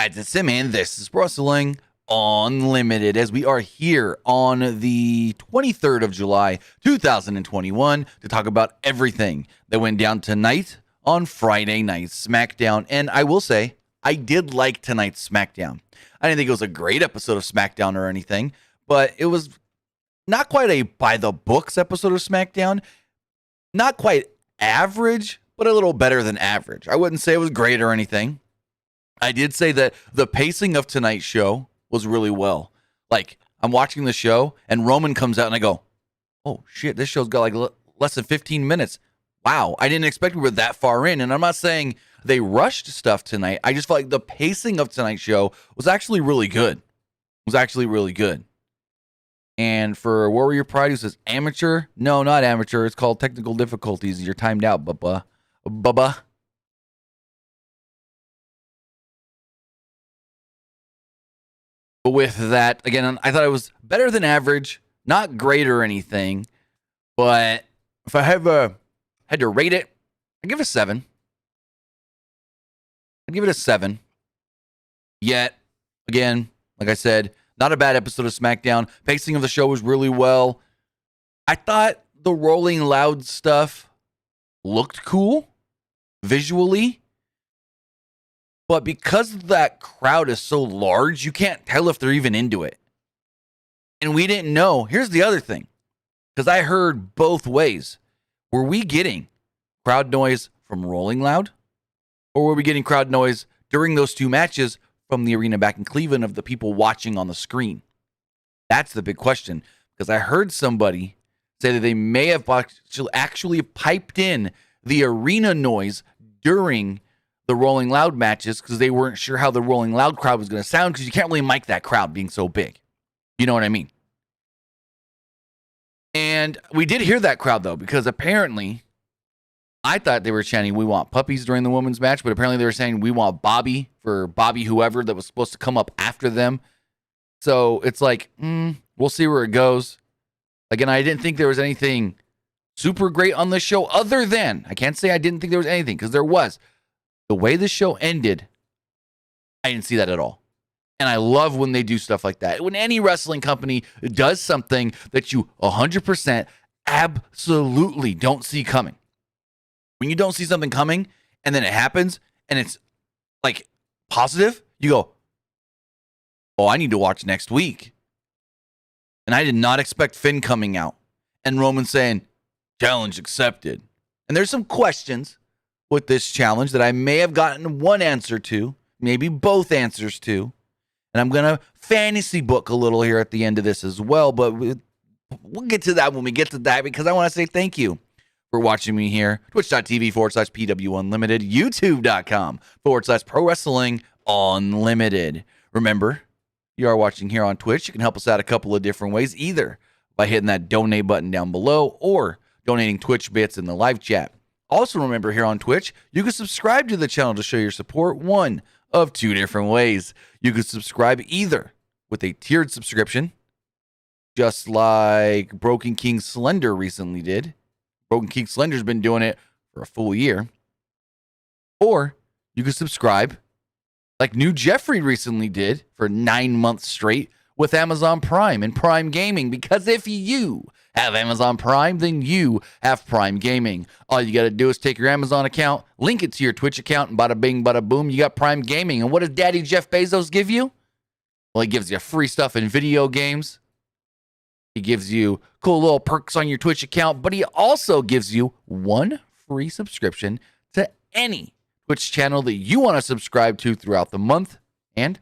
guys, it's Sami, and this is Wrestling Unlimited, as we are here on the 23rd of July, 2021, to talk about everything that went down tonight on Friday Night Smackdown. And I will say, I did like tonight's Smackdown. I didn't think it was a great episode of Smackdown or anything, but it was not quite a by-the-books episode of Smackdown. Not quite average, but a little better than average. I wouldn't say it was great or anything. I did say that the pacing of tonight's show was really well. Like, I'm watching the show, and Roman comes out, and I go, oh, shit, this show's got like less than 15 minutes. Wow, I didn't expect we were that far in. And I'm not saying they rushed stuff tonight. I just felt like the pacing of tonight's show was actually really good. And for Warrior Pride, who says amateur? No, not amateur. It's called technical difficulties. You're timed out, Bubba. But with that, again, I thought it was better than average, not great or anything. But if I had to rate it, I'd give it a 7. Yet, again, like I said, not a bad episode of SmackDown. Pacing of the show was really well. I thought the Rolling Loud stuff looked cool visually. But because that crowd is so large, you can't tell if they're even into it. And we didn't know. Here's the other thing. Because I heard both ways. Were we getting crowd noise from Rolling Loud? Or were we getting crowd noise during those two matches from the arena back in Cleveland of the people watching on the screen? That's the big question. Because I heard somebody say that they may have actually piped in the arena noise during the Rolling Loud matches because they weren't sure how the Rolling Loud crowd was going to sound, because you can't really mic that crowd being so big. You know what I mean? And we did hear that crowd, though, because apparently I thought they were chanting, "We want puppies" during the women's match, but apparently they were saying, "We want Bobby," for Bobby whoever that was supposed to come up after them. So it's like, we'll see where it goes. Again, I didn't think there was anything super great on this show other than, I can't say I didn't think there was anything, because there was. The way the show ended, I didn't see that at all. And I love when they do stuff like that. When any wrestling company does something that you 100% absolutely don't see coming. When you don't see something coming and then it happens and it's like positive, you go, oh, I need to watch next week. And I did not expect Finn coming out and Roman saying, challenge accepted. And there's some questions with this challenge that I may have gotten one answer to, maybe both answers to. And I'm going to fantasy book a little here at the end of this as well, but we'll get to that when we get to that, because I want to say thank you for watching me here. Twitch.tv/PWU Unlimited, YouTube.com/Pro Wrestling Unlimited. Remember, you are watching here on Twitch. You can help us out a couple of different ways, either by hitting that donate button down below or donating Twitch bits in the live chat. Also, remember, here on Twitch, you can subscribe to the channel to show your support one of two different ways. You can subscribe either with a tiered subscription, just like Broken King Slender recently did. Broken King Slender's been doing it for a full year. Or you can subscribe like New Jeffrey recently did for 9 months straight with Amazon Prime and Prime Gaming, because if you have Amazon Prime, then you have Prime Gaming. All you got to do is take your Amazon account, link it to your Twitch account, and bada bing, bada boom, you got Prime Gaming. And what does Daddy Jeff Bezos give you? Well, he gives you free stuff in video games. He gives you cool little perks on your Twitch account, but he also gives you one free subscription to any Twitch channel that you want to subscribe to throughout the month. And,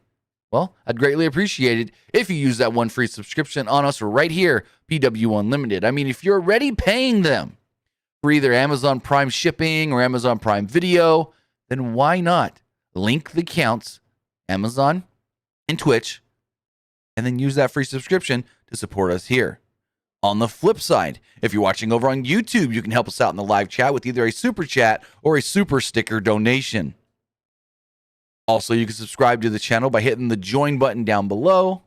well, I'd greatly appreciate it if you use that one free subscription on us right here, PW Unlimited. I mean, if you're already paying them for either Amazon Prime shipping or Amazon Prime Video, then why not link the accounts, Amazon and Twitch, and then use that free subscription to support us here. On the flip side, if you're watching over on YouTube, you can help us out in the live chat with either a super chat or a super sticker donation. Also, you can subscribe to the channel by hitting the join button down below,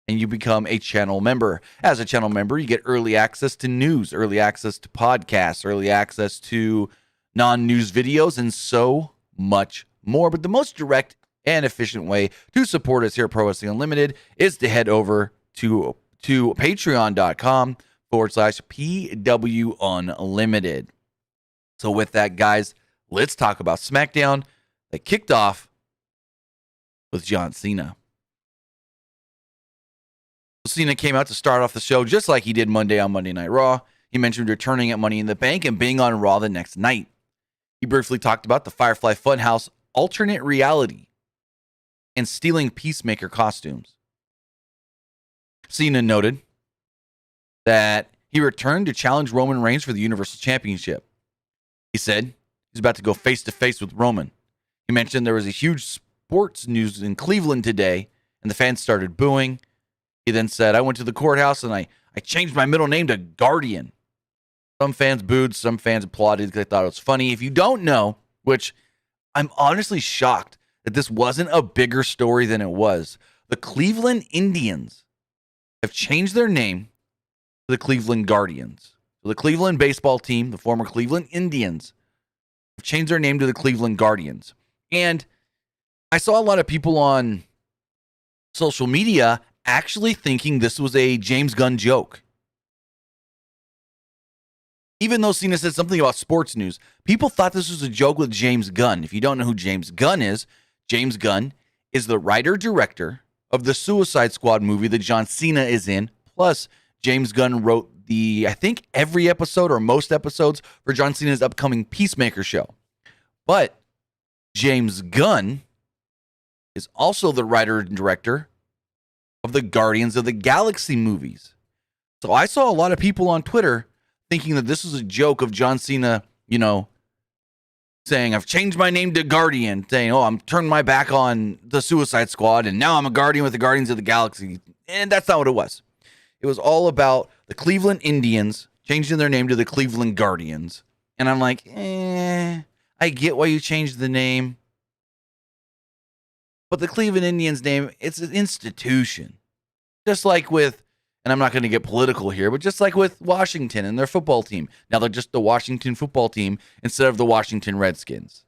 and you become a channel member. As a channel member, you get early access to news, early access to podcasts, early access to non-news videos, and so much more. But the most direct and efficient way to support us here at Pro Wrestling Unlimited is to head over to patreon.com/PW Unlimited. So with that, guys, let's talk about SmackDown that kicked off with John Cena. Cena came out to start off the show just like he did Monday on Monday Night Raw. He mentioned returning at Money in the Bank and being on Raw the next night. He briefly talked about the Firefly Funhouse alternate reality and stealing Peacemaker costumes. Cena noted that he returned to challenge Roman Reigns for the Universal Championship. He said he's about to go face-to-face with Roman. He mentioned there was a huge sports news in Cleveland today, and the fans started booing. He then said, I went to the courthouse and I changed my middle name to Guardian. Some fans booed, some fans applauded because they thought it was funny. If you don't know, which I'm honestly shocked that this wasn't a bigger story than it was, the Cleveland Indians have changed their name to the Cleveland Guardians. So the Cleveland baseball team, the former Cleveland Indians, have changed their name to the Cleveland Guardians. And I saw a lot of people on social media actually thinking this was a James Gunn joke. Even though Cena said something about sports news, people thought this was a joke with James Gunn. If you don't know who James Gunn is the writer-director of the Suicide Squad movie that John Cena is in. Plus, James Gunn wrote I think every episode or most episodes for John Cena's upcoming Peacemaker show. But James Gunn is also the writer and director of the Guardians of the Galaxy movies. So I saw a lot of people on Twitter thinking that this was a joke of John Cena, saying, I've changed my name to Guardian, saying, I'm turning my back on the Suicide Squad, and now I'm a Guardian with the Guardians of the Galaxy. And that's not what it was. It was all about the Cleveland Indians changing their name to the Cleveland Guardians. And I'm like, I get why you changed the name. But the Cleveland Indians name, it's an institution. Just like with, and I'm not going to get political here, but just like with Washington and their football team. Now they're just the Washington football team instead of the Washington Redskins.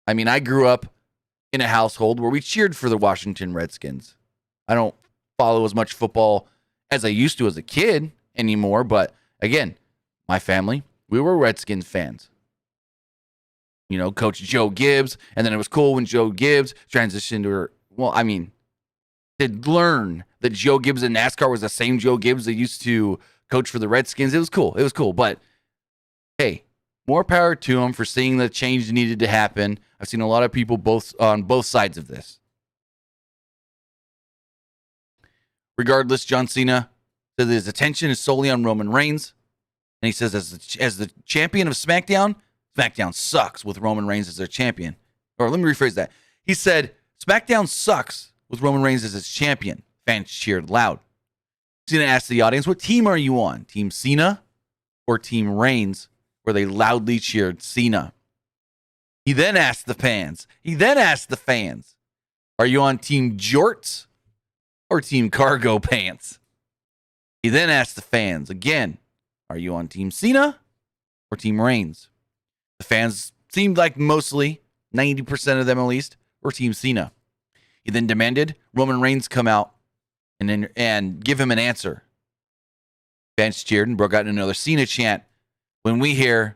I mean, I grew up in a household where we cheered for the Washington Redskins. I don't follow as much football as I used to as a kid anymore, but again, my family, we were Redskins fans. Coach Joe Gibbs, and then it was cool when Joe Gibbs transitioned to learn that Joe Gibbs in NASCAR was the same Joe Gibbs that used to coach for the Redskins. It was cool. But hey, more power to him for seeing the change needed to happen. I've seen a lot of people on both sides of this. Regardless, John Cena said his attention is solely on Roman Reigns. And he says, as the champion of SmackDown, SmackDown sucks with Roman Reigns as their champion. Or let me rephrase that. He said, SmackDown sucks with Roman Reigns as its champion. Fans cheered loud. Cena asked the audience, what team are you on? Team Cena or Team Reigns? Where they loudly cheered Cena. He then asked the fans, are you on Team Jorts or Team Cargo Pants? He then asked the fans again, are you on Team Cena or Team Reigns? The fans seemed like mostly, 90% of them at least, were Team Cena. He then demanded Roman Reigns come out and give him an answer. Fans cheered and broke out in another Cena chant when we hear,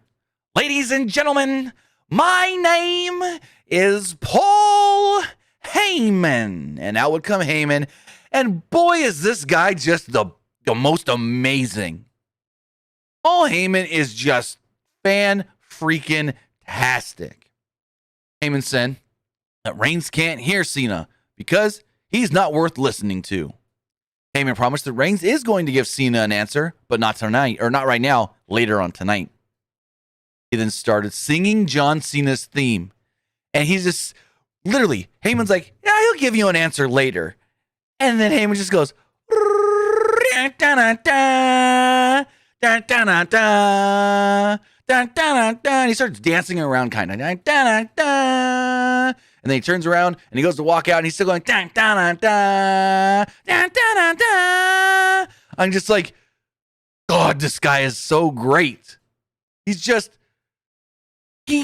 ladies and gentlemen, my name is Paul Heyman. And out would come Heyman. And boy, is this guy just the most amazing. Paul Heyman is just fan-freaking-tastic. Heyman said that Reigns can't hear Cena because he's not worth listening to. Heyman promised that Reigns is going to give Cena an answer, but not tonight, or not right now, later on tonight. He then started singing John Cena's theme. And he's just, literally, Heyman's like, yeah, he'll give you an answer later. And then Heyman just goes, and he starts dancing around kind of. And then he turns around and he goes to walk out and he's still going. I'm just like, God, this guy is so great. He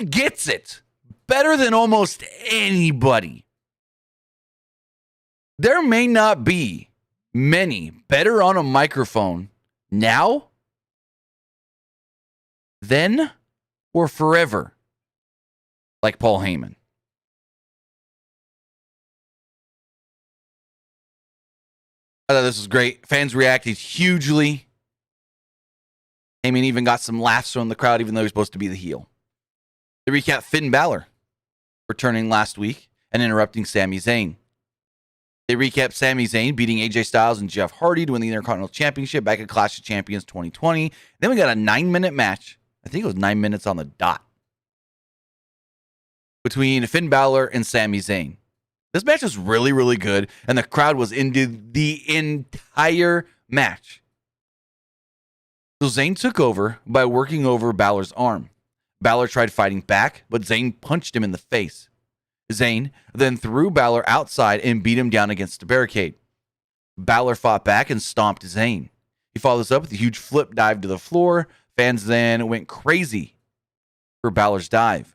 gets it better than almost anybody. There may not be many better on a microphone now, then, or forever, like Paul Heyman. I thought this was great. Fans reacted hugely. Heyman even got some laughs from the crowd, even though he was supposed to be the heel. They recap Finn Balor returning last week and interrupting Sami Zayn. They recap Sami Zayn beating AJ Styles and Jeff Hardy to win the Intercontinental Championship back at Clash of Champions 2020. Then we got a 9-minute match. I think it was 9 minutes on the dot between Finn Balor and Sami Zayn. This match was really, really good, and the crowd was into the entire match. So Zayn took over by working over Balor's arm. Balor tried fighting back, but Zayn punched him in the face. Zayn then threw Balor outside and beat him down against the barricade. Balor fought back and stomped Zayn. He followed this up with a huge flip dive to the floor. Fans then went crazy for Balor's dive.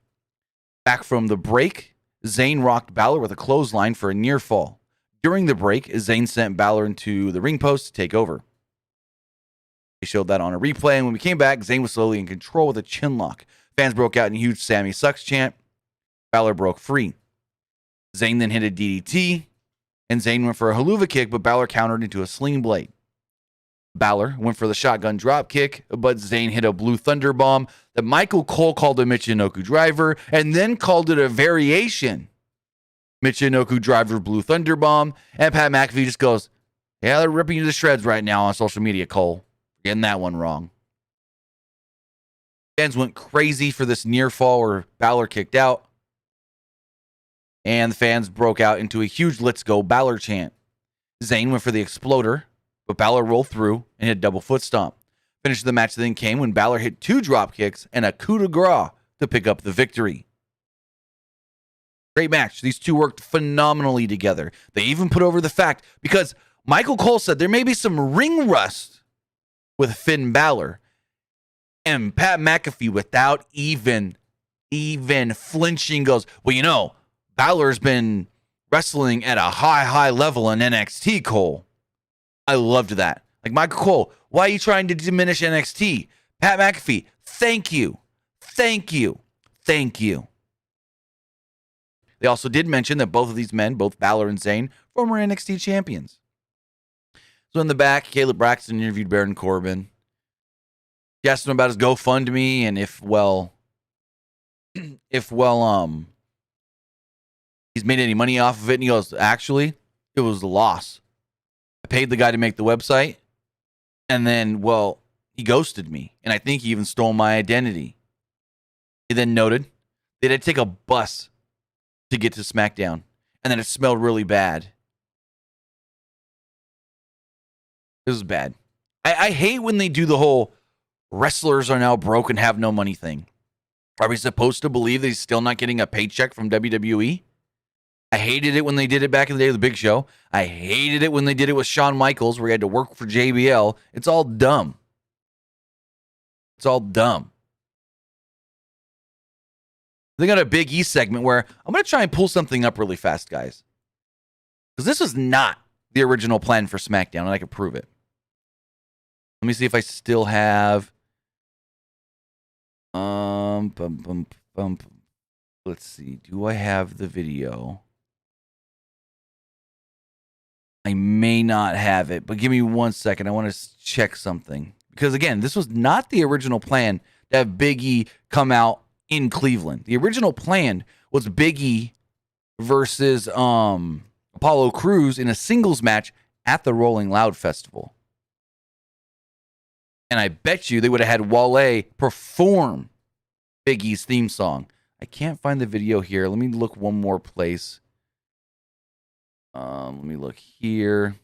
Back from the break, Zayn rocked Balor with a clothesline for a near fall. During the break, Zayn sent Balor into the ring post to take over. They showed that on a replay, and when we came back, Zayn was slowly in control with a chin lock. Fans broke out in a huge Sammy sucks chant. Balor broke free. Zayn then hit a DDT, and Zayn went for a haluva kick, but Balor countered into a sling blade. Balor went for the shotgun drop kick, but Zayn hit a blue thunder bomb that Michael Cole called a Michinoku driver, and then called it a variation Michinoku driver blue thunder bomb. And Pat McAfee just goes, "Yeah, they're ripping you to shreds right now on social media, Cole. You're getting that one wrong." Fans went crazy for this near fall where Balor kicked out. And the fans broke out into a huge "Let's Go Balor" chant. Zayn went for the exploder, but Balor rolled through and hit a double foot stomp. Finish of the match then came when Balor hit 2 drop kicks and a coup de grace to pick up the victory. Great match. These two worked phenomenally together. They even put over the fact, because Michael Cole said there may be some ring rust with Finn Balor. And Pat McAfee, without even flinching, goes, "Well, you know, Balor's been wrestling at a high level in NXT, Cole." I loved that. Like, Michael Cole, why are you trying to diminish NXT? Pat McAfee, thank you. They also did mention that both of these men, both Balor and Zayn, former NXT champions. So in the back, Caleb Braxton interviewed Baron Corbin. He asked him about his GoFundMe and if he's made any money off of it. And he goes, "Actually, it was a loss. I paid the guy to make the website, and then, he ghosted me, and I think he even stole my identity." He then noted that I'd take a bus to get to SmackDown, and then it smelled really bad. It was bad. I hate when they do the whole wrestlers are now broke and have no money thing. Are we supposed to believe that he's still not getting a paycheck from WWE? I hated it when they did it back in the day of the Big Show. I hated it when they did it with Shawn Michaels, where he had to work for JBL. It's all dumb. They got a Big E segment where I'm going to try and pull something up really fast, guys. Because this was not the original plan for SmackDown, and I can prove it. Let me see if I still have... Let's see. Do I have the video? I may not have it, but give me 1 second. I want to check something. Because, again, this was not the original plan to have Big E come out in Cleveland. The original plan was Big E versus Apollo Crews in a singles match at the Rolling Loud Festival. And I bet you they would have had Wale perform Big E's theme song. I can't find the video here. Let me look one more place. Let me look here.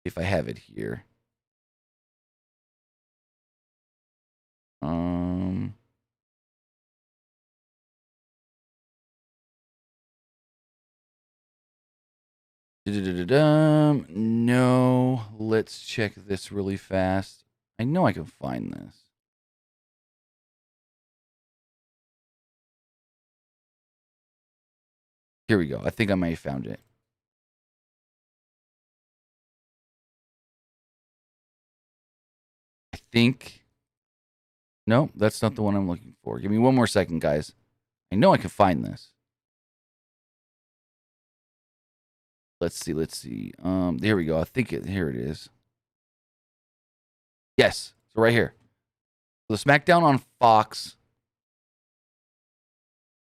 If I have it here. No, let's check this really fast. I know I can find this. Here we go. I think I may have found it. I think. No, that's not the one I'm looking for. Give me one more second, guys. I know I can find this. Let's see. There we go. I think here it is. Yes. So right here. The SmackDown on Fox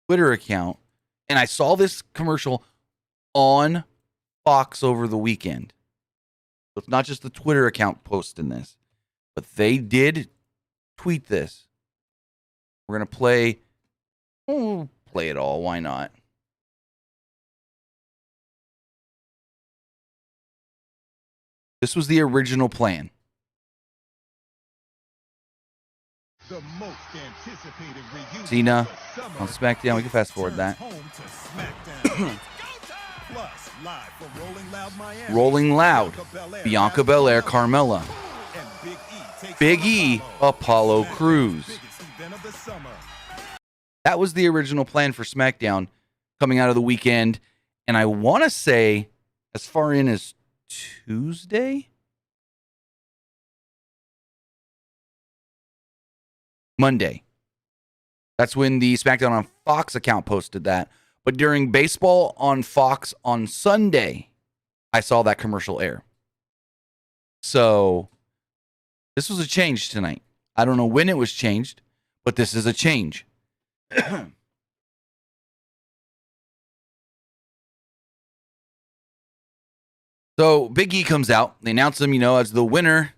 Twitter account. And I saw this commercial on Fox over the weekend. So it's not just the Twitter account posting this, but they did tweet this. We're going to play. We'll play it all. Why not? This was the original plan. The most anticipated reunion Cena on SmackDown. We can fast forward that. Plus, live from Rolling Loud, Miami. Rolling Loud. Bianca Belair, Carmella. And Big E, Apollo Crews. That was the original plan for SmackDown coming out of the weekend. And I want to say as far in as Tuesday? Monday. That's when the SmackDown on Fox account posted that. But during baseball on Fox on Sunday, I saw that commercial air. So this was a change tonight. I don't know when it was changed, but this is a change. So Big E comes out. They announce him, as the winner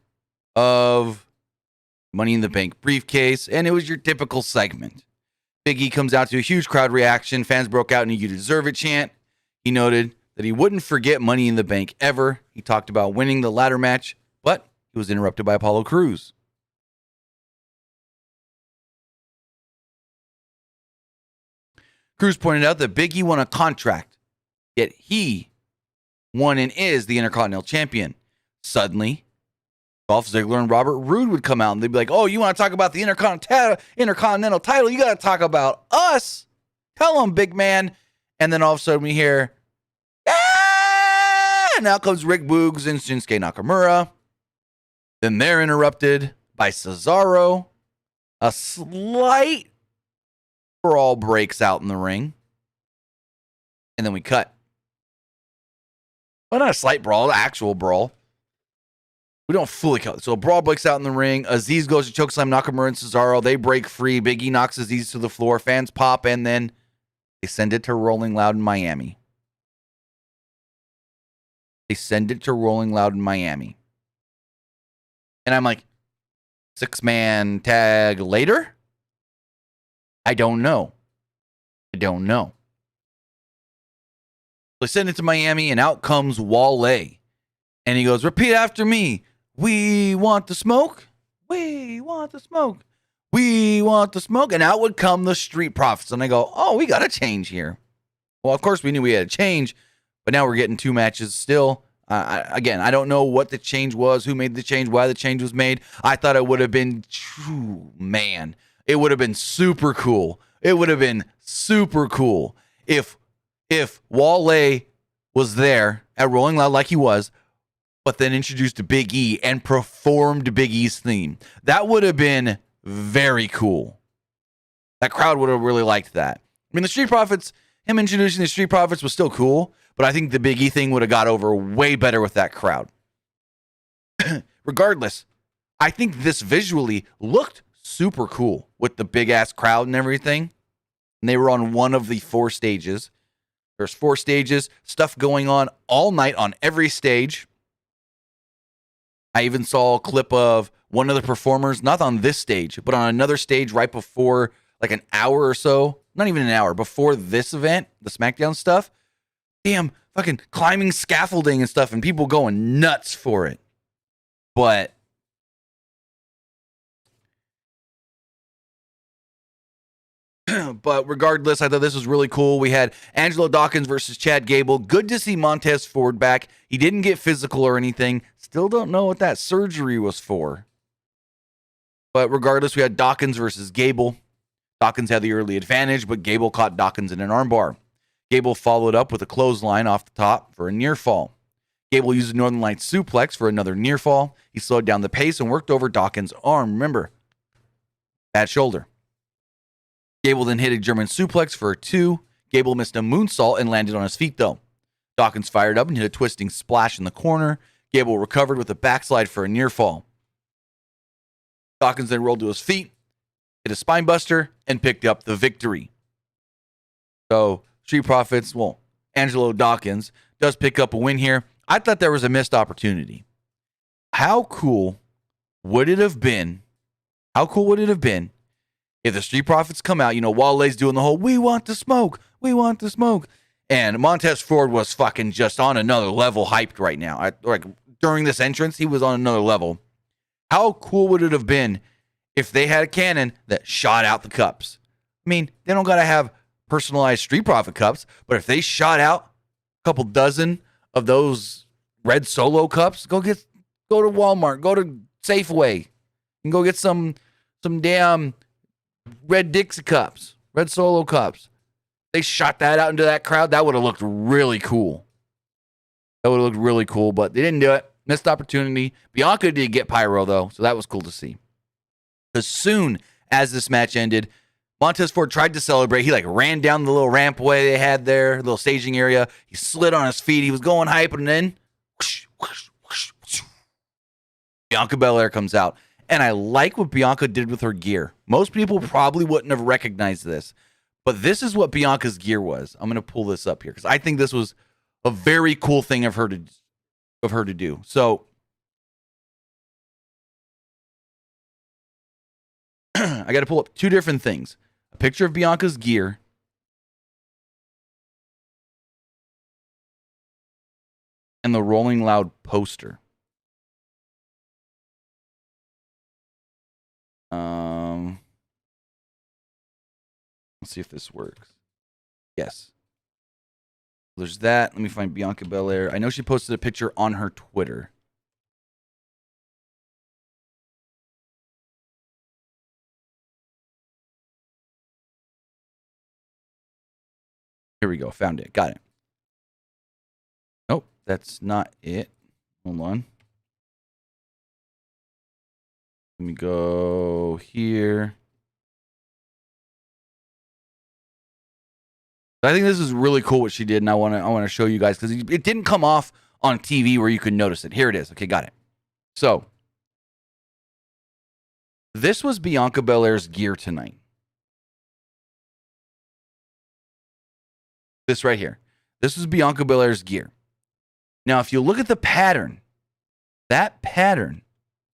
of Money in the Bank briefcase, and it was your typical segment. Big E comes out to a huge crowd reaction. Fans broke out in a "You deserve it" chant. He noted that he wouldn't forget Money in the Bank ever. He talked about winning the ladder match, but he was interrupted by Apollo Crews. Crews pointed out that Big E won a contract, yet he won and is the Intercontinental Champion. Suddenly, Dolph Ziggler and Robert Roode would come out and they'd be like, "Oh, you want to talk about the Intercontinental title? You got to talk about us. Tell them, big man." And then all of a sudden we hear, "Ah!" And out comes Rick Boogs and Shinsuke Nakamura. Then they're interrupted by Cesaro. A slight brawl breaks out in the ring. And then we cut. Well, not a slight brawl, an actual brawl. We don't fully cut. So a brawl breaks out in the ring. Aziz goes to chokeslam Nakamura and Cesaro. They break free. Big E knocks Aziz to the floor. Fans pop, and then they send it to Rolling Loud in Miami. And I'm like, 6-man tag later? I don't know. They send it to Miami, and out comes Wale. And he goes, "Repeat after me. We want the smoke. We want the smoke. We want the smoke." And out would come the Street Profits. And I go, "Oh, we got a change here." Well, of course we knew we had a change, but now we're getting 2 matches still. Again, I don't know what the change was, who made the change, why the change was made. I thought it would have been, man, it would have been super cool. It would have been super cool if Wale was there at Rolling Loud like he was, but then introduced Big E and performed Big E's theme. That would have been very cool. That crowd would have really liked that. I mean, the Street Profits, him introducing the Street Profits was still cool, but I think the Big E thing would have got over way better with that crowd. Regardless, I think this visually looked super cool with the big-ass crowd and everything. And they were on one of the 4 stages. There's 4 stages, stuff going on all night on every stage. I even saw a clip of one of the performers, not on this stage, but on another stage right before, like an hour or so, not even an hour, before this event, the SmackDown stuff. Damn, fucking climbing scaffolding and stuff, and people going nuts for it. But regardless, I thought this was really cool. We had Angelo Dawkins versus Chad Gable. Good to see Montez Ford back. He didn't get physical or anything. Still don't know what that surgery was for. But regardless, we had Dawkins versus Gable. Dawkins had the early advantage, but Gable caught Dawkins in an armbar. Gable followed up with a clothesline off the top for a near fall. Gable used a Northern Lights suplex for another near fall. He slowed down the pace and worked over Dawkins' arm. Remember, bad shoulder. Gable then hit a German suplex for a 2. Gable missed a moonsault and landed on his feet, though. Dawkins fired up and hit a twisting splash in the corner. Gable recovered with a backslide for a near fall. Dawkins then rolled to his feet, hit a spine buster, and picked up the victory. So, Street Profits, well, Angelo Dawkins does pick up a win here. I thought there was a missed opportunity. How cool would it have been? If the Street Profits come out, Wale's doing the whole, we want the smoke, and Montez Ford was fucking just on another level hyped right now. During this entrance, he was on another level. How cool would it have been if they had a cannon that shot out the cups? I mean, they don't got to have personalized Street Profit cups, but if they shot out a couple dozen of those red Solo cups, go to Walmart, go to Safeway, and go get some damn red Dixie cups, red Solo cups. They shot that out into that crowd. That would have looked really cool. But they didn't do it. Missed opportunity. Bianca did get pyro, though, so that was cool to see. As soon as this match ended, Montez Ford tried to celebrate. He ran down the little rampway they had there, little staging area. He slid on his feet. He was going hype, and then whoosh, whoosh, whoosh, whoosh. Bianca Belair comes out. And I like what Bianca did with her gear. Most people probably wouldn't have recognized this, but this is what Bianca's gear was. I'm going to pull this up here because I think this was a very cool thing of her to do. So I got to pull up two different things. A picture of Bianca's gear and the Rolling Loud poster. Let's see if this works. Yes. There's that. Let me find Bianca Belair. I know she posted a picture on her Twitter. Here we go. Found it. Got it. Nope, that's not it. Hold on. Let me go here. I think this is really cool what she did, and I want to show you guys because it didn't come off on TV where you could notice it. Here it is. Okay, got it. So this was Bianca Belair's gear tonight. This right here. This is Bianca Belair's gear. Now, if you look at the pattern, that pattern,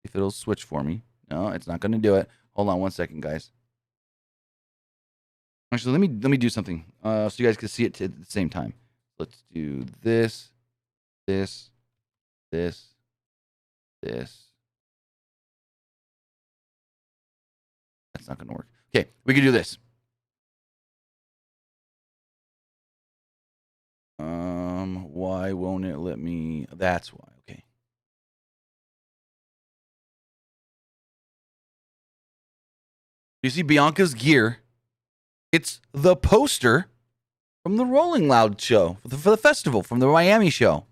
if it'll switch for me. No, it's not going to do it. Hold on one second, guys. Actually, let me do something so you guys can see it at the same time. Let's do this. That's not going to work. Okay, we can do this. Why won't it let me? That's why. Okay. You see Bianca's gear? It's the poster from the Rolling Loud show for the festival, from the Miami show.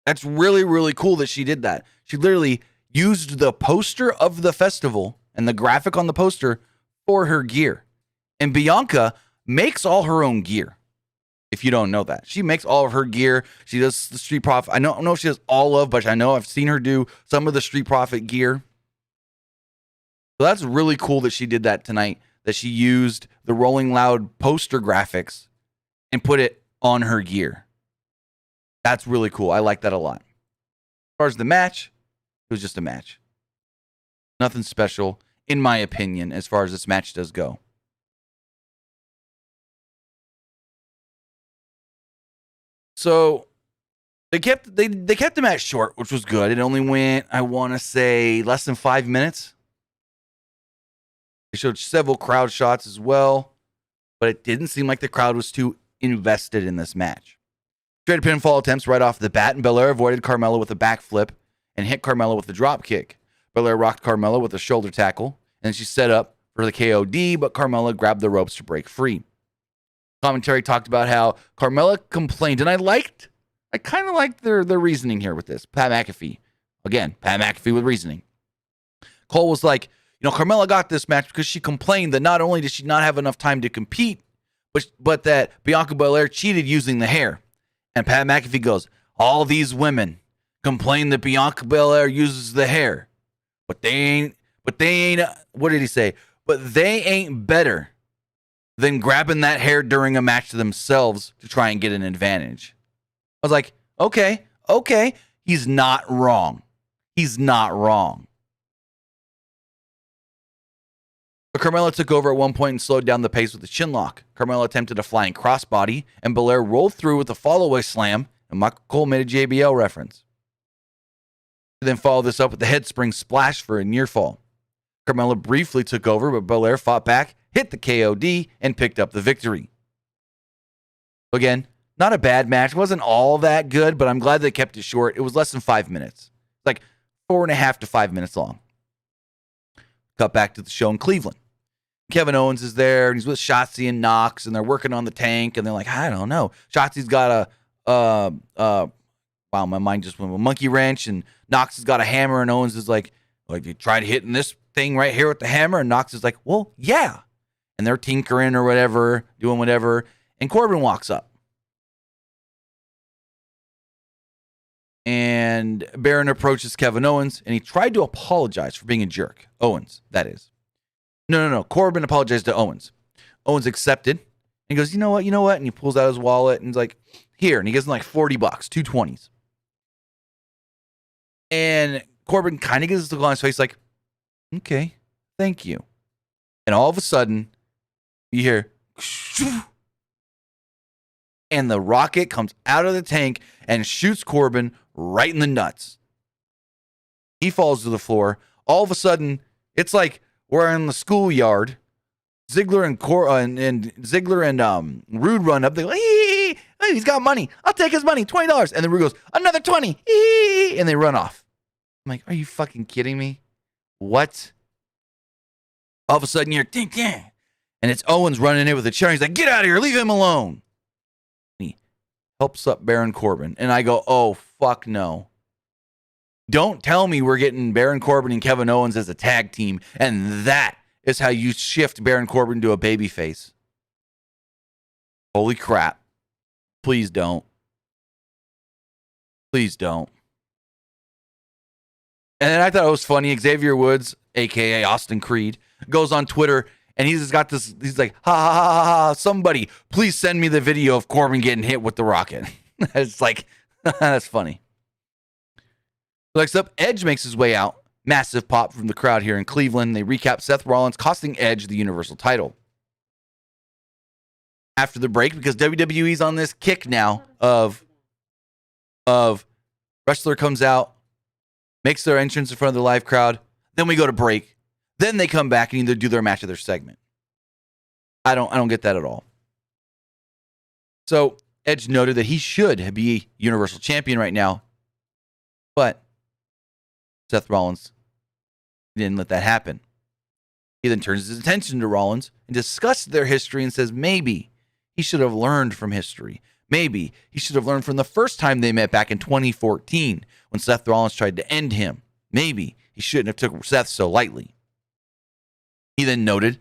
That's really, really cool that she did that. She literally used the poster of the festival and the graphic on the poster for her gear. And Bianca makes all her own gear. If you don't know that, she makes all of her gear. She does the Street Profit. I don't know if she does all of, but I know I've seen her do some of the Street Profit gear. So that's really cool that she did that tonight, that she used the Rolling Loud poster graphics and put it on her gear. That's really cool. I like that a lot. As far as the match, it was just a match. Nothing special, in my opinion, as far as this match does go. So they kept the match short, which was good. It only went, I want to say, less than 5 minutes. They showed several crowd shots as well, but it didn't seem like the crowd was too invested in this match. Straight pinfall attempts right off the bat, and Belair avoided Carmella with a backflip and hit Carmella with a drop kick. Belair rocked Carmella with a shoulder tackle, and she set up for the KOD, but Carmella grabbed the ropes to break free. Commentary talked about how Carmella complained, and I kind of liked their reasoning here with this. Pat McAfee. Again, Pat McAfee with reasoning. Cole was like, Carmella got this match because she complained that not only did she not have enough time to compete, but that Bianca Belair cheated using the hair. And Pat McAfee goes, all these women complain that Bianca Belair uses the hair, but they ain't, what did he say? But they ain't better than grabbing that hair during a match to themselves to try and get an advantage. I was like, okay, he's not wrong. He's not wrong. But Carmella took over at one point and slowed down the pace with the chin lock. Carmella attempted a flying crossbody, and Belair rolled through with a follow-away slam, and Michael Cole made a JBL reference. He then followed this up with the head spring splash for a near fall. Carmella briefly took over, but Belair fought back, hit the KOD, and picked up the victory. Again, not a bad match. It wasn't all that good, but I'm glad they kept it short. It was less than 5 minutes. Like 4.5 to 5 minutes long. Cut back to the show in Cleveland. Kevin Owens is there, and he's with Shotzi and Knox, and they're working on the tank, and they're like, I don't know. Shotzi's got wow, my mind just went with a monkey wrench, and Knox has got a hammer, and Owens is like, you tried hitting this thing right here with the hammer? And Knox is like, well, yeah. And they're tinkering or whatever, doing whatever, and Corbin walks up. And Baron approaches Kevin Owens, and he tried to apologize for being a jerk. Owens, that is. No. Corbin apologized to Owens. Owens accepted. And he goes, you know what? And he pulls out his wallet, and he's like, here. And he gives him like $40, two 20s. And Corbin kind of gives the look on his face like, okay, thank you. And all of a sudden, you hear, and the rocket comes out of the tank and shoots Corbin right in the nuts. He falls to the floor. All of a sudden, it's like we're in the schoolyard. Ziggler and Ziggler and Rude run up. They go, hey, he's got money. I'll take his money, $20. And then Rude goes, another 20. And they run off. I'm like, are you fucking kidding me? What? All of a sudden, you're ding, ding. And it's Owens running in with a chair. He's like, get out of here. Leave him alone. And he helps up Baron Corbin. And I go, oh, fuck no. Don't tell me we're getting Baron Corbin and Kevin Owens as a tag team. And that is how you shift Baron Corbin to a babyface. Holy crap. Please don't. Please don't. And then I thought it was funny. Xavier Woods, a.k.a. Austin Creed, goes on Twitter, and he's like, ha, ha, ha, ha, somebody, please send me the video of Corbin getting hit with the rocket. It's like, that's funny. Next up, Edge makes his way out. Massive pop from the crowd here in Cleveland. They recap Seth Rollins costing Edge the Universal title. After the break, because WWE's on this kick now of wrestler comes out, makes their entrance in front of the live crowd, then we go to break. Then they come back and either do their match or their segment. I don't get that at all. So Edge noted that he should be Universal Champion right now, but Seth Rollins didn't let that happen. He then turns his attention to Rollins and discusses their history and says maybe he should have learned from history. Maybe he should have learned from the first time they met back in 2014 when Seth Rollins tried to end him. Maybe he shouldn't have took Seth so lightly. He then noted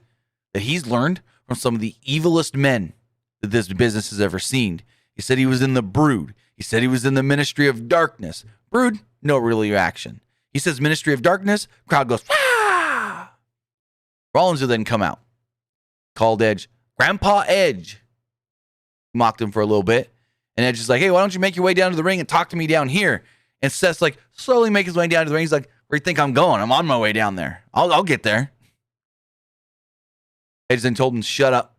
that he's learned from some of the evilest men that this business has ever seen. He said he was in the Brood. He said he was in the Ministry of Darkness. Brood, no real reaction. He says Ministry of Darkness, crowd goes, ah! Rollins will then come out. Called Edge Grandpa Edge. Mocked him for a little bit. And Edge is like, hey, why don't you make your way down to the ring and talk to me down here? And Seth's like, slowly make his way down to the ring. He's like, where do you think I'm going? I'm on my way down there. I'll get there. Edge then told him, shut up.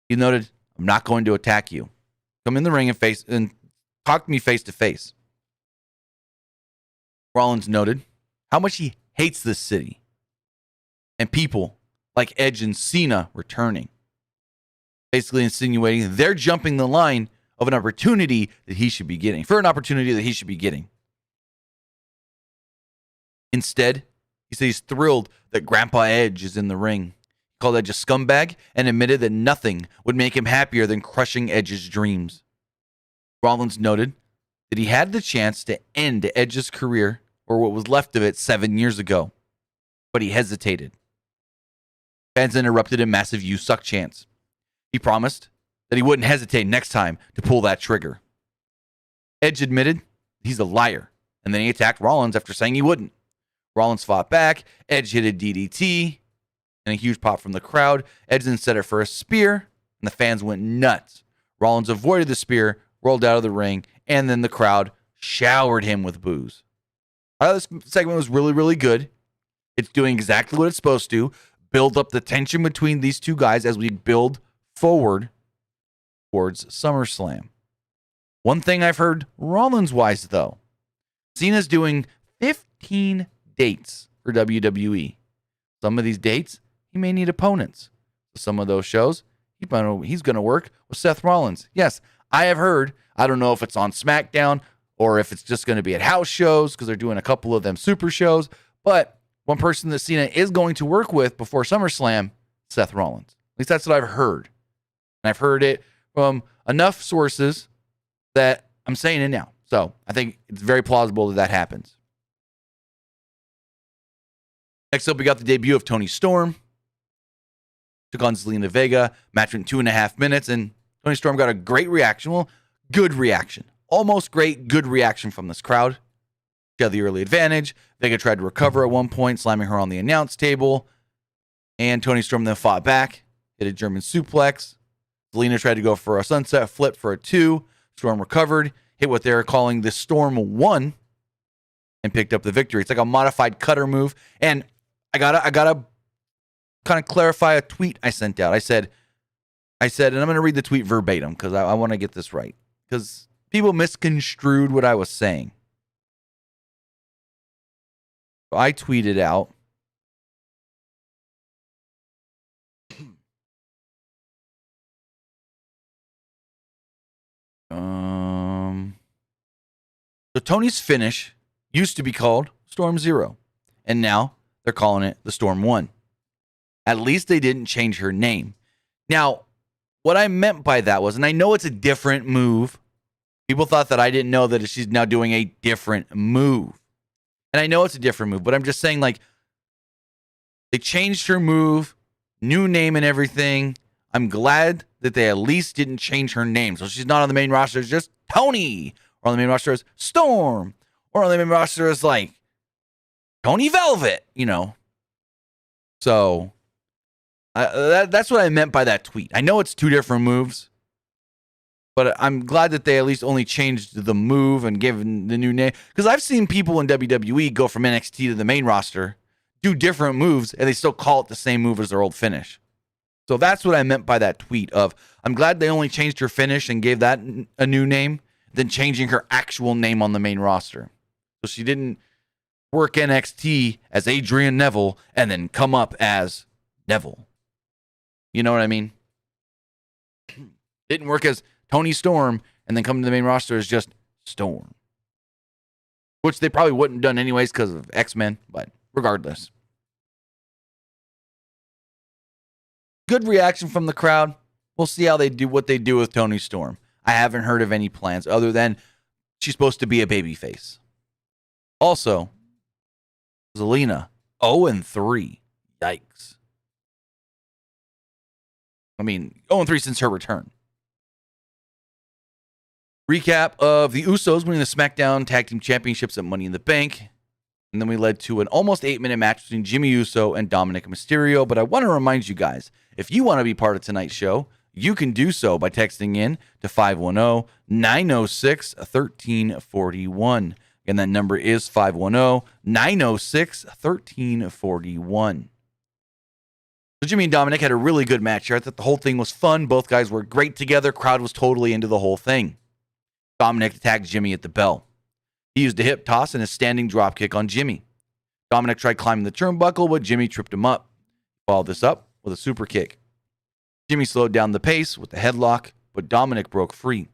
He noted, I'm not going to attack you. Come in the ring and talk to me face to face. Rollins noted how much he hates this city and people like Edge and Cena returning. Basically insinuating they're jumping the line of an opportunity that he should be getting. Instead, he says he's thrilled that Grandpa Edge is in the ring. called Edge a scumbag, and admitted that nothing would make him happier than crushing Edge's dreams. Rollins noted that he had the chance to end Edge's career, or what was left of it, 7 years ago, but he hesitated. Fans interrupted in massive "You suck" chants. He promised that he wouldn't hesitate next time to pull that trigger. Edge admitted he's a liar, and then he attacked Rollins after saying he wouldn't. Rollins fought back. Edge hit a DDT, and a huge pop from the crowd. Edge then set it for a spear, and the fans went nuts. Rollins avoided the spear, rolled out of the ring, and then the crowd showered him with boos. I thought this segment was really, really good. It's doing exactly what it's supposed to. Build up the tension between these two guys as we build forward towards SummerSlam. One thing I've heard Rollins-wise, though, Cena's doing 15 dates for WWE. Some of these dates, he may need opponents. Some of those shows, he's going to work with Seth Rollins. Yes, I have heard. I don't know if it's on SmackDown or if it's just going to be at house shows because they're doing a couple of them super shows. But one person that Cena is going to work with before SummerSlam, Seth Rollins. At least that's what I've heard. And I've heard it from enough sources that I'm saying it now. So I think it's very plausible that that happens. Next up, we got the debut of Toni Storm. Took on Zelina Vega. Match went 2.5 minutes, and Toni Storm got a great reaction. Well, good reaction. Almost great, good reaction from this crowd. She had the early advantage. Vega tried to recover at one point, slamming her on the announce table. And Toni Storm then fought back, hit a German suplex. Zelina tried to go for a sunset flip for a 2. Storm recovered, hit what they're calling the Storm 1, and picked up the victory. It's like a modified cutter move. And I gotta kind of clarify a tweet I sent out. I said, and I'm going to read the tweet verbatim because I want to get this right. Because people misconstrued what I was saying. So I tweeted out, so Tony's finish used to be called Storm 0, and now they're calling it the Storm 1. At least they didn't change her name. Now, what I meant by that was, and I know it's a different move. People thought that I didn't know that she's now doing a different move. And I know it's a different move, but I'm just saying, like, they changed her move, new name and everything. I'm glad that they at least didn't change her name. So she's not on the main roster as just Tony, or on the main roster as Storm, or on the main roster as, like, Tony Velvet, you know. So that's what I meant by that tweet. I know it's two different moves, but I'm glad that they at least only changed the move and given the new name. Because I've seen people in WWE go from NXT to the main roster, do different moves, and they still call it the same move as their old finish. So that's what I meant by that tweet of, I'm glad they only changed her finish and gave that a new name than changing her actual name on the main roster. So she didn't work NXT as Adrian Neville and then come up as Neville. You know what I mean? Didn't work as Toni Storm and then come to the main roster as just Storm. Which they probably wouldn't have done anyways because of X-Men, but regardless. Good reaction from the crowd. We'll see how they do what they do with Toni Storm. I haven't heard of any plans other than she's supposed to be a babyface. Also, Zelina, 0-3. Yikes. I mean, 0-3 since her return. Recap of the Usos winning the SmackDown Tag Team Championships at Money in the Bank. And then we led to an almost 8-minute match between Jimmy Uso and Dominic Mysterio. But I want to remind you guys, if you want to be part of tonight's show, you can do so by texting in to 510-906-1341. Again, that number is 510-906-1341. So Jimmy and Dominic had a really good match here. I thought the whole thing was fun. Both guys were great together. Crowd was totally into the whole thing. Dominic attacked Jimmy at the bell. He used a hip toss and a standing drop kick on Jimmy. Dominic tried climbing the turnbuckle, but Jimmy tripped him up. Followed this up with a super kick. Jimmy slowed down the pace with the headlock, but Dominic broke free.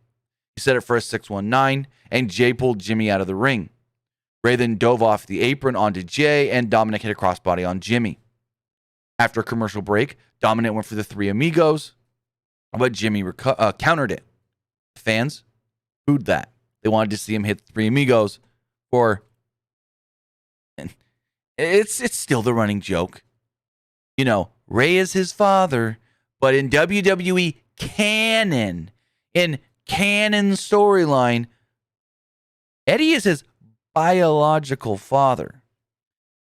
He set it for a 619, and Jay pulled Jimmy out of the ring. Ray then dove off the apron onto Jay, and Dominic hit a crossbody on Jimmy. After a commercial break, Dominic went for the Three Amigos, but Jimmy countered it. Fans booed that. They wanted to see him hit the Three Amigos for... It's still the running joke. You know, Ray is his father, but in WWE canon, in canon storyline, Eddie is his biological father.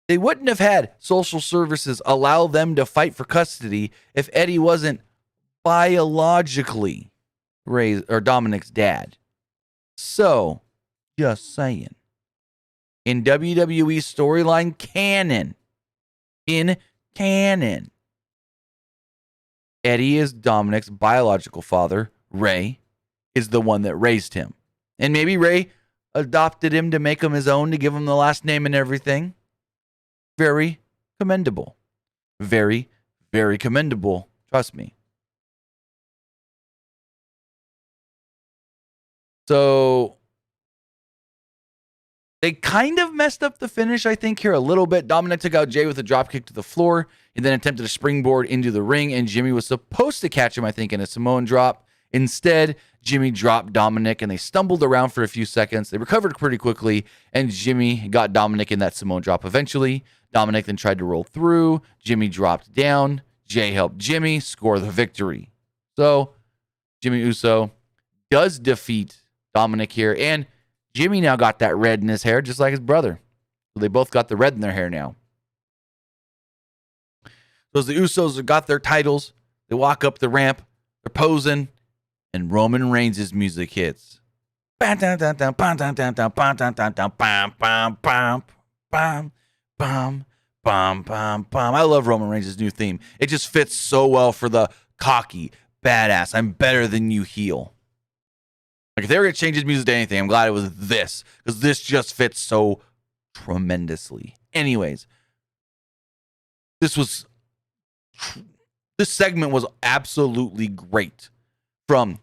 They wouldn't have had social services allow them to fight for custody if Eddie wasn't biologically Ray's or Dominic's dad. So, just saying. In WWE storyline canon, Eddie is Dominic's biological father. Ray is the one that raised him. And maybe Ray adopted him to make him his own, to give him the last name and everything. Very commendable. Very, very commendable. Trust me. So they kind of messed up the finish, I think, here a little bit. Dominic took out Jay with a dropkick to the floor and then attempted a springboard into the ring, and Jimmy was supposed to catch him, I think, in a Samoan drop. Instead, Jimmy dropped Dominic, and they stumbled around for a few seconds. They recovered pretty quickly, and Jimmy got Dominic in that Samoan drop eventually. Dominic then tried to roll through. Jimmy dropped down. Jay helped Jimmy score the victory. So, Jimmy Uso does defeat Dominic here, and Jimmy now got that red in his hair, just like his brother. So they both got the red in their hair now. So as the Usos have got their titles, they walk up the ramp, they're posing, and Roman Reigns' music hits. I love Roman Reigns' new theme. It just fits so well for the cocky, badass, I'm better than you heel. Like, if they were going to change his music to anything, I'm glad it was this, because this just fits so tremendously. Anyways, this segment was absolutely great. From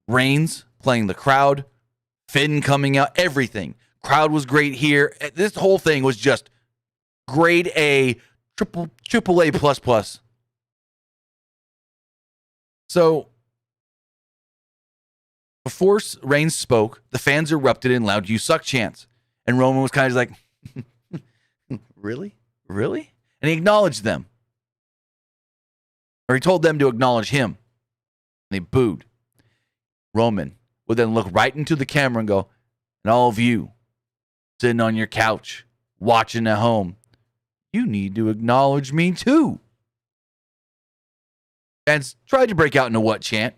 Reigns playing the crowd, Finn coming out, everything. Crowd was great here. This whole thing was just grade A, triple A plus plus. So, before Reigns spoke, the fans erupted in loud "You suck" chants. And Roman was kind of like, really? Really? And he acknowledged them. Or he told them to acknowledge him. And they booed. Roman would then look right into the camera and go, and all of you sitting on your couch, watching at home, you need to acknowledge me too. Fans tried to break out into what chant?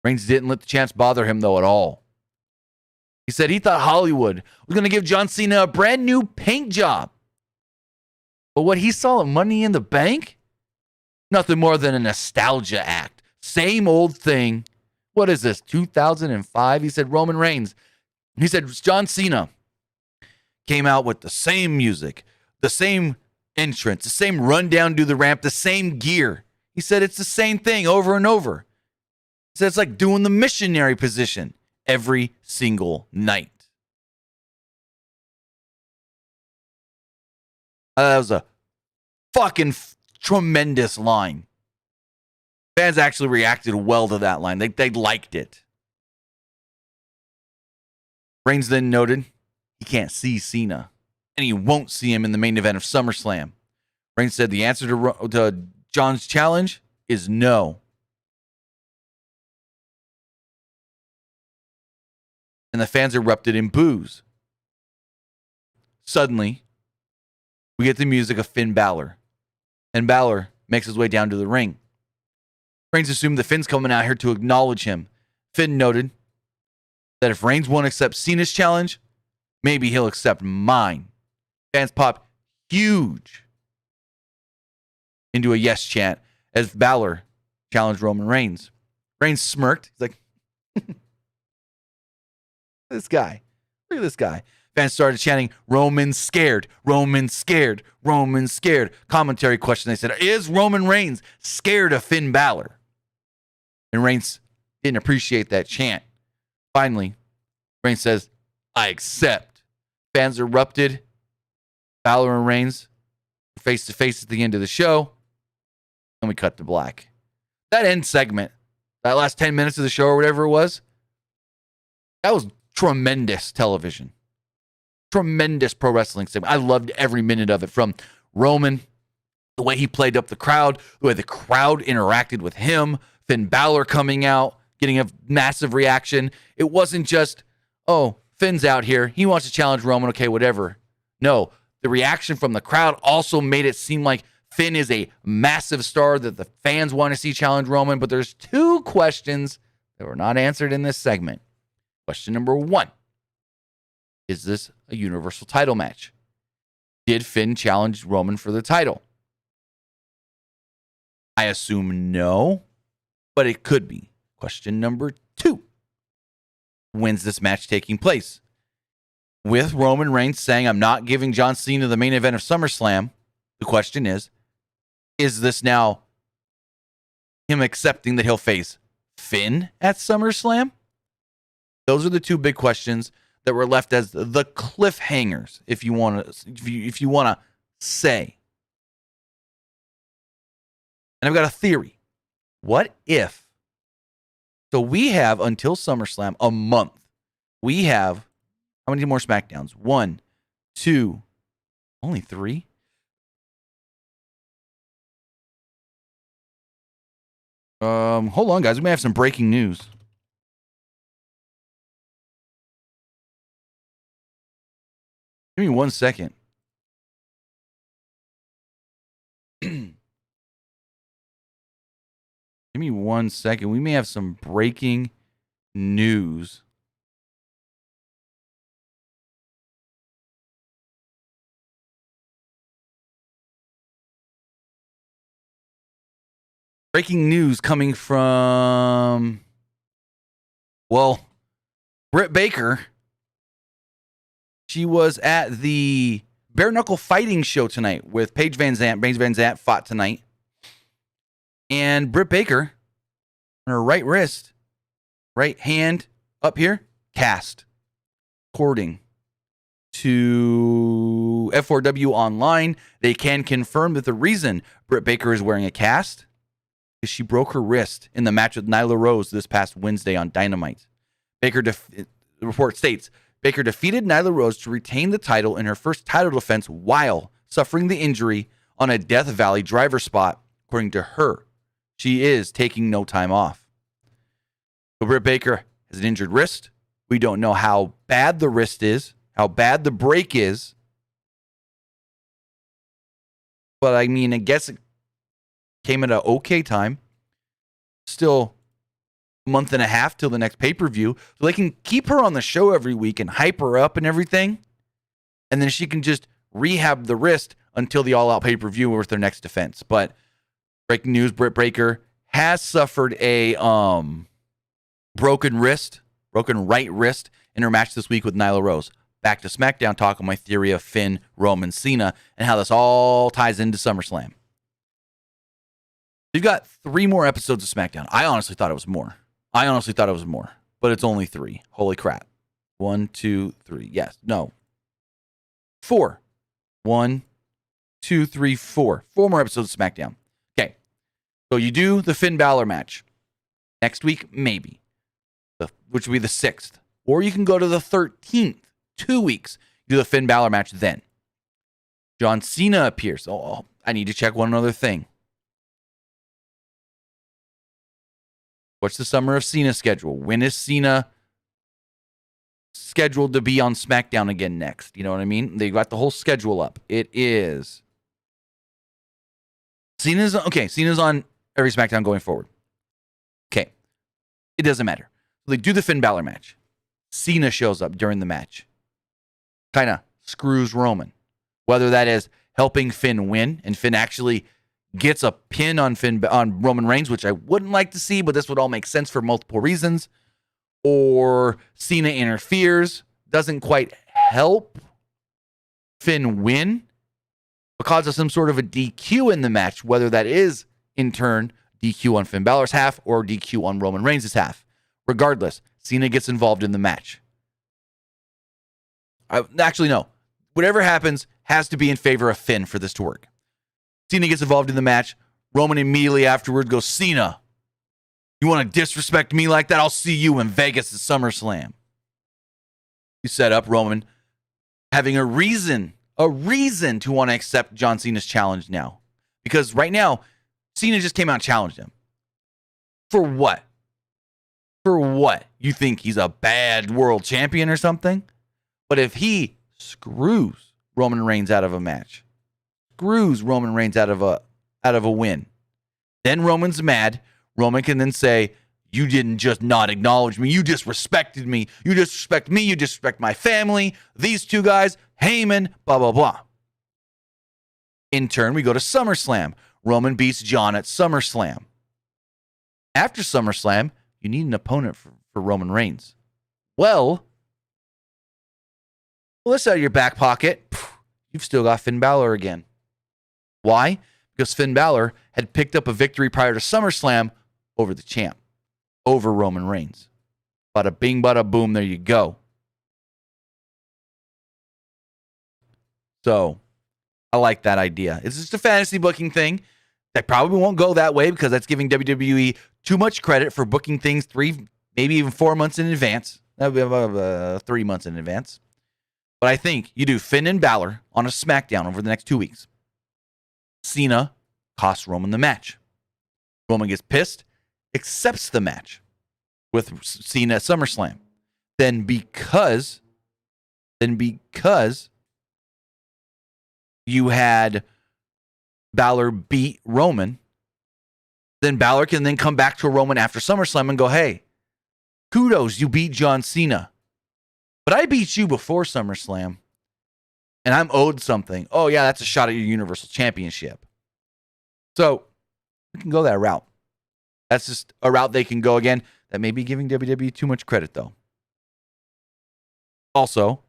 Reigns didn't let the chants bother him, though, at all. He said he thought Hollywood was going to give John Cena a brand new paint job. But what he saw at Money in the Bank? Nothing more than a nostalgia act. Same old thing. What is this, 2005? He said Roman Reigns. He said John Cena came out with the same music, the same entrance, the same run down to the ramp, the same gear. He said it's the same thing over and over. So it's like doing the missionary position every single night. That was a fucking tremendous line. Fans actually reacted well to that line. They liked it. Reigns then noted he can't see Cena, and he won't see him in the main event of SummerSlam. Reigns said the answer to John's challenge is no. And the fans erupted in boos. Suddenly, we get the music of Finn Balor. And Balor makes his way down to the ring. Reigns assumed that Finn's coming out here to acknowledge him. Finn noted that if Reigns won't accept Cena's challenge, maybe he'll accept mine. Fans popped huge into a yes chant as Balor challenged Roman Reigns. Reigns smirked. He's like, this guy. Look at this guy. Fans started chanting, Roman scared, Roman scared, Roman scared. Commentary question, they said, is Roman Reigns scared of Finn Balor? And Reigns didn't appreciate that chant. Finally, Reigns says, I accept. Fans erupted. Balor and Reigns face to face at the end of the show. And we cut to black. That end segment, that last 10 minutes of the show or whatever it was, that was tremendous television. Tremendous pro wrestling segment. I loved every minute of it, from Roman, the way he played up the crowd, the way the crowd interacted with him, Finn Balor coming out, getting a massive reaction. It wasn't just, oh, Finn's out here, he wants to challenge Roman, okay, whatever. No, the reaction from the crowd also made it seem like Finn is a massive star that the fans want to see challenge Roman, but there's two questions that were not answered in this segment. Question number one, is this a Universal title match? Did Finn challenge Roman for the title? I assume no, but it could be. Question number two, when's this match taking place? With Roman Reigns saying, I'm not giving John Cena the main event of SummerSlam, the question is this now him accepting that he'll face Finn at SummerSlam? Those are the two big questions that were left as the cliffhangers, if you want to say. And I've got a theory. What if? So we have until SummerSlam a month. We have how many more SmackDowns? 1, 2, only 3. Hold on, guys. We may have some breaking news. Give me 1 second. Give me 1 second. We may have some breaking news. Breaking news coming from, well, Britt Baker. She was at the Bare Knuckle Fighting show tonight with Paige Van Zant. Paige Van Zant fought tonight. And Britt Baker, on her right wrist, right hand up here, cast. According to F4W Online, they can confirm that the reason Britt Baker is wearing a cast is she broke her wrist in the match with Nyla Rose this past Wednesday on Dynamite. The report states, Baker defeated Nyla Rose to retain the title in her first title defense while suffering the injury on a Death Valley driver spot, according to her. She is taking no time off. So Britt Baker has an injured wrist. We don't know how bad the wrist is, how bad the break is. But I mean, I guess it came at an okay time. Still a month and a half till the next pay-per-view. So they can keep her on the show every week and hype her up and everything. And then she can just rehab the wrist until the all-out pay-per-view with their next defense. But breaking news, Britt Baker has suffered a broken right wrist in her match this week with Nyla Rose. Back to SmackDown, talking my theory of Finn, Roman, Cena, and how this all ties into SummerSlam. You've got 3 more episodes of SmackDown. I honestly thought it was more. But it's only 3. Holy crap. 1, 2, 3. Yes. No. 4. 1, 2, 3, 4. 4 more episodes of SmackDown. Okay. So you do the Finn Balor match. Next week, maybe. Which would be the 6th. Or you can go to the 13th. 2 weeks. Do the Finn Balor match then. John Cena appears. Oh, I need to check one other thing. What's the Summer of Cena schedule? When is Cena scheduled to be on SmackDown again next? You know what I mean? They got the whole schedule up. It is. Cena's on every SmackDown going forward. Okay. It doesn't matter. They do the Finn Balor match. Cena shows up during the match. Kind of screws Roman. Whether that is helping Finn win, and Finn actually gets a pin on Roman Reigns, which I wouldn't like to see, but this would all make sense for multiple reasons. Or Cena interferes, doesn't quite help Finn win, but causes some sort of a DQ in the match, whether that is, in turn, DQ on Finn Balor's half or DQ on Roman Reigns' half. Regardless, Cena gets involved in the match. Actually, no. Whatever happens has to be in favor of Finn for this to work. Cena gets involved in the match. Roman immediately afterward goes, Cena, you want to disrespect me like that? I'll see you in Vegas at SummerSlam. You set up Roman having a reason to want to accept John Cena's challenge now. Because right now, Cena just came out and challenged him. For what? For what? You think he's a bad world champion or something? But if he screws Roman Reigns out of a match, screws Roman Reigns out of a win, then Roman's mad. Roman can then say, you didn't just not acknowledge me. You disrespected me. You disrespect me. You disrespect my family. These two guys, Heyman, blah, blah, blah. In turn, we go to SummerSlam. Roman beats John at SummerSlam. After SummerSlam, you need an opponent for Roman Reigns. Well, pull this out of your back pocket. You've still got Finn Balor again. Why? Because Finn Balor had picked up a victory prior to SummerSlam over the champ, over Roman Reigns. Bada bing, bada boom, there you go. So, I like that idea. It's just a fantasy booking thing. That probably won't go that way because that's giving WWE too much credit for booking things 3, maybe even 4 months in advance. That would be 3 months in advance. But I think you do Finn and Balor on a SmackDown over the next 2 weeks. Cena costs Roman the match. Roman gets pissed, accepts the match with Cena at SummerSlam. Then because you had Balor beat Roman, then Balor can then come back to Roman after SummerSlam and go, hey, kudos, you beat John Cena. But I beat you before SummerSlam, and I'm owed something. Oh, yeah, that's a shot at your Universal Championship. So we can go that route. That's just a route they can go again. That may be giving WWE too much credit, though. Also,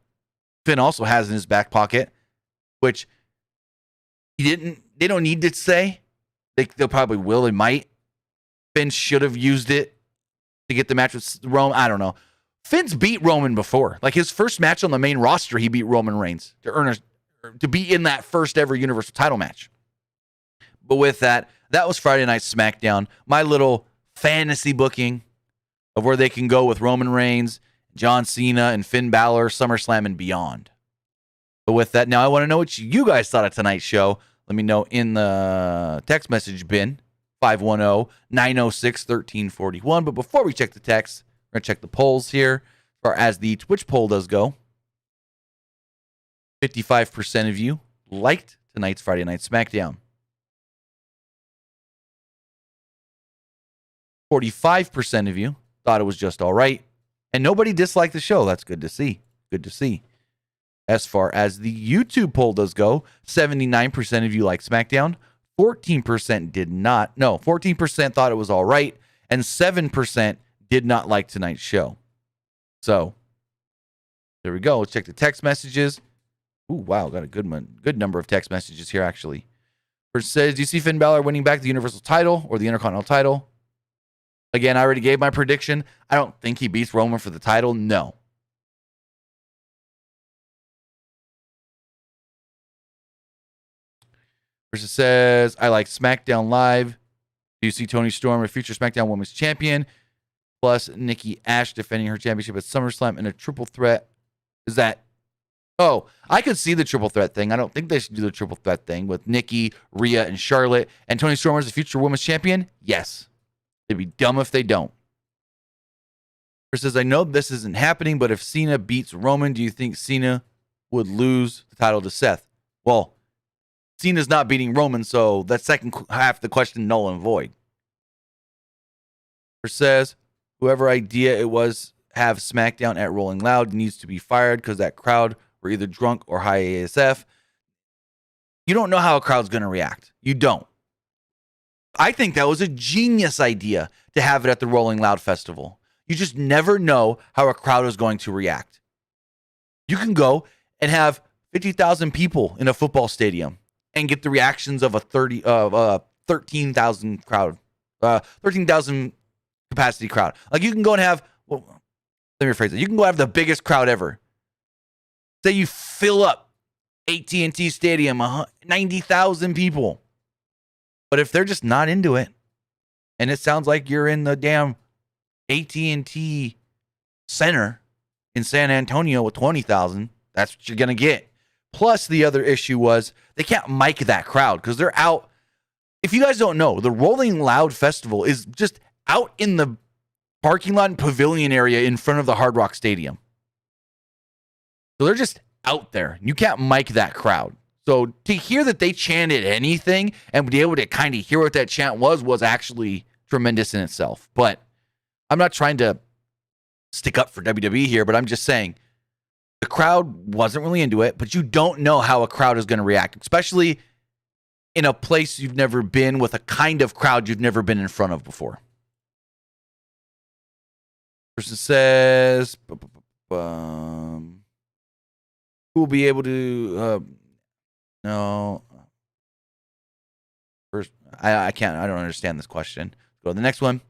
Finn also has in his back pocket, which they don't need to say. They'll probably will. They might. Finn should have used it to get the match with Roman. I don't know. Finn's beat Roman before. Like his first match on the main roster, he beat Roman Reigns to be in that first ever Universal title match. But with that was Friday Night Smackdown. My little fantasy booking of where they can go with Roman Reigns, John Cena, and Finn Balor, SummerSlam, and beyond. But with that, now I want to know what you guys thought of tonight's show. Let me know in the text message bin, 510-906-1341. But before we check the text, we're going to check the polls here. As far as the Twitch poll does go, 55% of you liked tonight's Friday Night Smackdown. 45% of you thought it was just all right. And nobody disliked the show. That's good to see. Good to see. As far as the YouTube poll does go, 79% of you liked SmackDown. 14% did not. No, 14% thought it was all right. And 7% did not like tonight's show. So, there we go. Let's check the text messages. Ooh, wow. Got a good number of text messages here, actually. First says, do you see Finn Balor winning back the Universal title or the Intercontinental title? Again, I already gave my prediction. I don't think he beats Roman for the title. No. Versus says, I like SmackDown Live. Do you see Toni Storm, a future SmackDown Women's Champion, plus Nikki Ash defending her championship at SummerSlam in a triple threat? Is that... Oh, I could see the triple threat thing. I don't think they should do the triple threat thing with Nikki, Rhea, and Charlotte. And Toni Storm as the future Women's Champion? Yes. It'd be dumb if they don't. Versus, I know this isn't happening, but if Cena beats Roman, do you think Cena would lose the title to Seth? Well, Cena's not beating Roman, so that second half of the question, null and void. Versus says, whoever idea it was have SmackDown at Rolling Loud needs to be fired because that crowd were either drunk or high ASF. You don't know how a crowd's going to react. You don't. I think that was a genius idea to have it at the Rolling Loud Festival. You just never know how a crowd is going to react. You can go and have 50,000 people in a football stadium and get the reactions of a 13,000 crowd, 13,000 capacity crowd. Like you can go and have, well, let me rephrase it. You can go have the biggest crowd ever. Say you fill up AT&T Stadium, 90,000 people. But if they're just not into it, and it sounds like you're in the damn AT&T Center in San Antonio with 20,000, that's what you're going to get. Plus, the other issue was they can't mic that crowd because they're out. If you guys don't know, the Rolling Loud Festival is just out in the parking lot and pavilion area in front of the Hard Rock Stadium. So they're just out there. You can't mic that crowd. So to hear that they chanted anything and be able to kind of hear what that chant was actually tremendous in itself. But I'm not trying to stick up for WWE here, but I'm just saying the crowd wasn't really into it, but you don't know how a crowd is going to react, especially in a place you've never been with a kind of crowd you've never been in front of before. Person says, who will be able to, no. First, I can't, I don't understand this question. Go to the next one.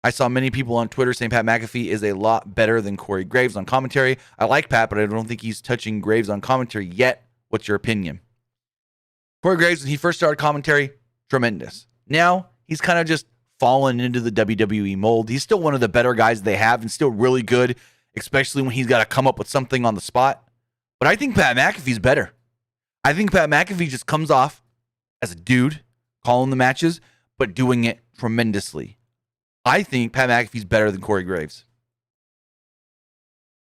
I saw many people on Twitter saying Pat McAfee is a lot better than Corey Graves on commentary. I like Pat, but I don't think he's touching Graves on commentary yet. What's your opinion? Corey Graves, when he first started commentary, tremendous. Now, he's kind of just fallen into the WWE mold. He's still one of the better guys they have and still really good, especially when he's got to come up with something on the spot. But I think Pat McAfee's better. I think Pat McAfee just comes off as a dude calling the matches, but doing it tremendously. I think Pat McAfee's better than Corey Graves.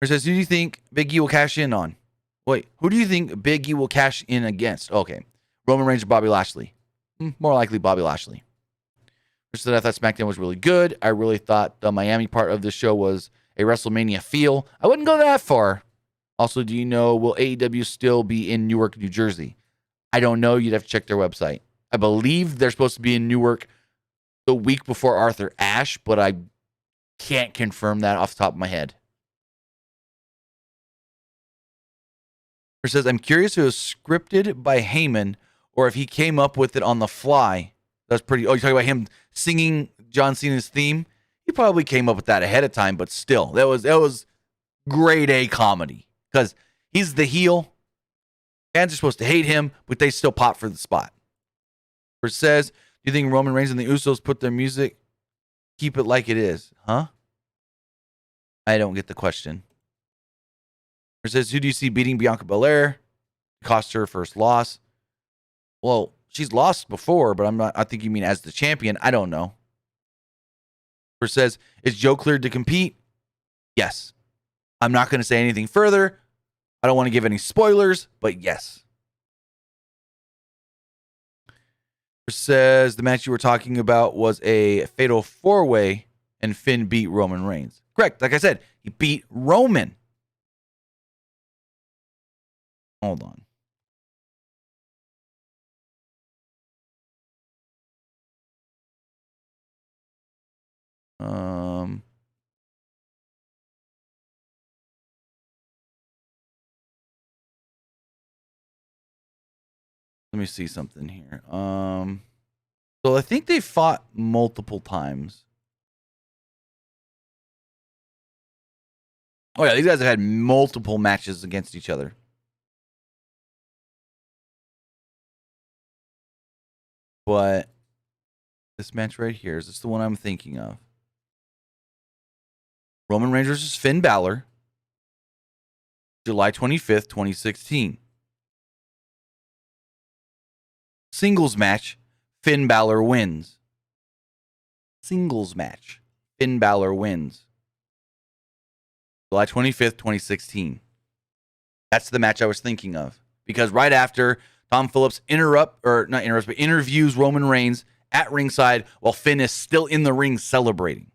Or says, who do you think Big E will cash in on? Wait, who do you think Big E will cash in against? Okay. Roman Reigns or Bobby Lashley? More likely Bobby Lashley. Or said, I thought SmackDown was really good. I really thought the Miami part of the show was a WrestleMania feel. I wouldn't go that far. Also, do you know, will AEW still be in Newark, New Jersey? I don't know. You'd have to check their website. I believe they're supposed to be in Newark the week before Arthur Ashe, but I can't confirm that off the top of my head. It says, I'm curious if it was scripted by Heyman or if he came up with it on the fly. That's pretty... Oh, you're talking about him singing John Cena's theme? He probably came up with that ahead of time, but still, that was grade A comedy because he's the heel. Fans are supposed to hate him, but they still pop for the spot. Or it says, do you think Roman Reigns and the Usos put their music, keep it like it is? Huh? I don't get the question. Or it says, who do you see beating Bianca Belair? Cost her first loss. Well, she's lost before, but I think you mean as the champion. I don't know. Or it says, is Joe cleared to compete? Yes. I'm not going to say anything further. I don't want to give any spoilers, but yes. Says the match you were talking about was a fatal 4-way and Finn beat Roman Reigns. Correct. Like I said, he beat Roman. Hold on. Let me see something here. So I think they fought multiple times. Oh yeah, these guys have had multiple matches against each other. But this match right here, is this the one I'm thinking of? Roman Reigns versus Finn Balor, July 25th, 2016. Singles match, Finn Balor wins. Singles match, Finn Balor wins. July 25th, 2016. That's the match I was thinking of. Because right after, Tom Phillips interviews Roman Reigns at ringside while Finn is still in the ring celebrating.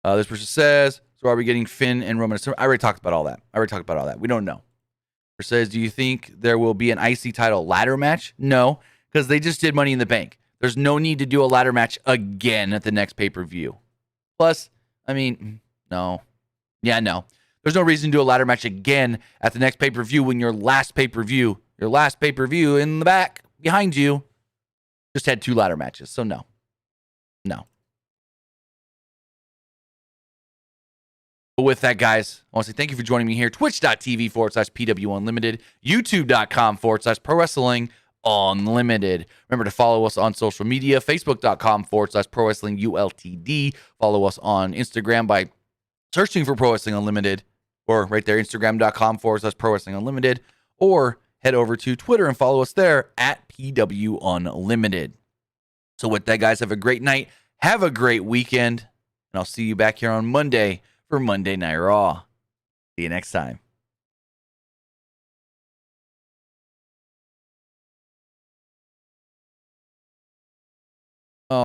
This person says, so are we getting Finn and Roman? I already talked about all that. We don't know. It says, do you think there will be an IC title ladder match? No, because they just did Money in the Bank. There's no need to do a ladder match again at the next pay-per-view. Plus, I mean, no. Yeah, no. There's no reason to do a ladder match again at the next pay-per-view when your last pay-per-view in the back behind you just had 2 ladder matches. So no. But with that, guys, I want to say thank you for joining me here. Twitch.tv/PW Unlimited, YouTube.com/Pro Wrestling Unlimited. Remember to follow us on social media, Facebook.com/Pro Wrestling ULTD. Follow us on Instagram by searching for Pro Wrestling Unlimited, or right there, Instagram.com/Pro Wrestling Unlimited, or head over to Twitter and follow us there at PW Unlimited. So with that, guys, have a great night. Have a great weekend. And I'll see you back here on Monday for Monday Night Raw. See you next time.